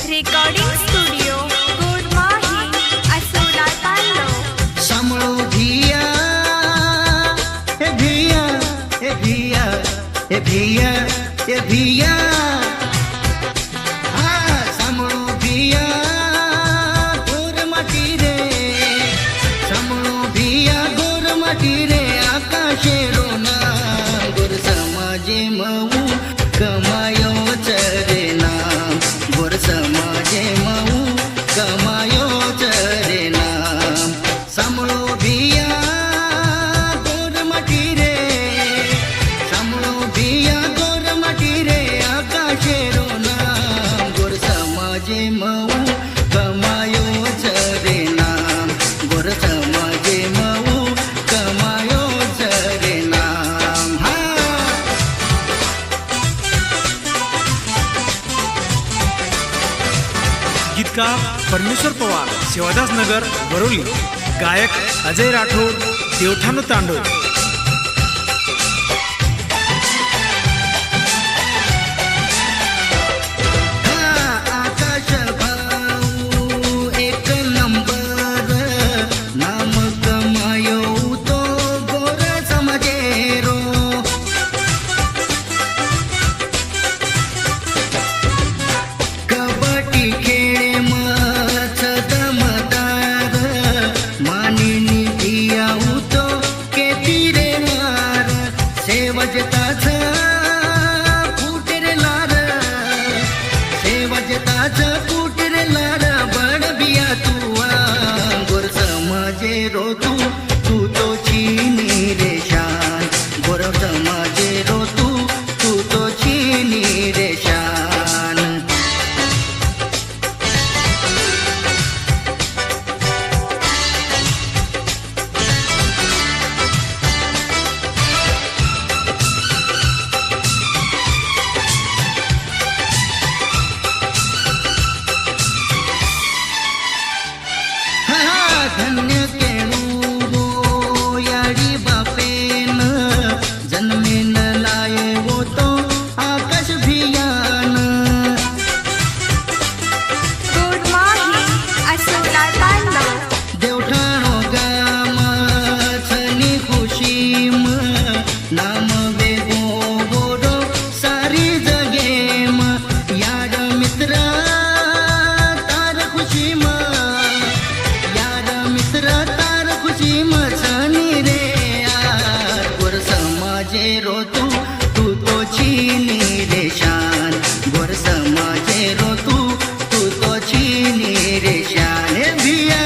Recording studio गोरमाही Asola तांडो समळो भिया हे भिया हे भिया हे भिया हे भिया हा समळो भिया गोर माटी रे समळो भिया गोर माटी रे आकाशे रोना गोर समाजे मऊ कमायो चरे नाम गोर समाजे मऊ कमायो चरे नाम समळो भिया गोर माटी रे समळो भिया गोर माटी रे आकाशे रोना गोर समाजे मऊ कमायो चरे नाम गोर समाजे मऊ कमायो चरे नाम हा गीतकार परमेश्वर पवार, शिवादास नगर, बरोली. गायक अजय राठोड, देवठाण तांडोळ. आकाश भाऊ एक नंबर नाम कमायो तो गोर समजेरो कबड्डी खेळे मच दमदार मानिनी भियाऊ तो केती रे नार सेवजताच फुटेरे लार सेवजताच फुटेरे लार बड बिया तुआ गोर समाजे रो तू तो चीनी रे शान गोर समाजे रो तू तो चीनी रे शान धन्य केळू गो याडी बापेन जन्मेन लाये होतो आकाश भियान गोरमाही असोला तांडो देवठाणो गाम छनी खुशीम नाम वेगो गोडो सारी जगेम याड मित्र तार खुशीम यार मित्र तार खुशी मचनी रे यार गोर समाजे रो तू तो चीनी रे शान गोर समाजे रो तू तो चीनी रे शान हे भिया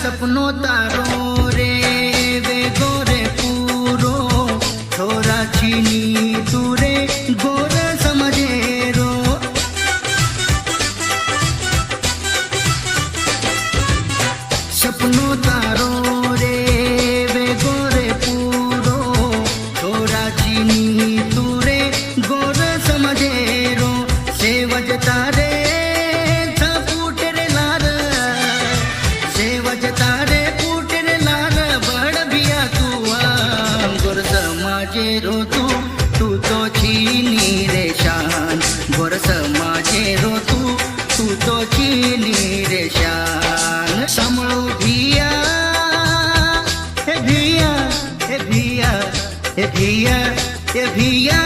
सपनो तारो रे वे गोरे पूरो छोरा छीनी तुरे गोर समझेरो सपनो तारो रे वे गोरे पूरो छोरा छीनी तुरे गोर समझेरो सेवज तारे तारे पुटेरे लार बड भिया तुआ गोर समाजे रो तू तो चीनी रे शान गोर समाजे रो तू तो चीनी रे शान समळो भिया हे भिया हे भिया हे भिया हे भिया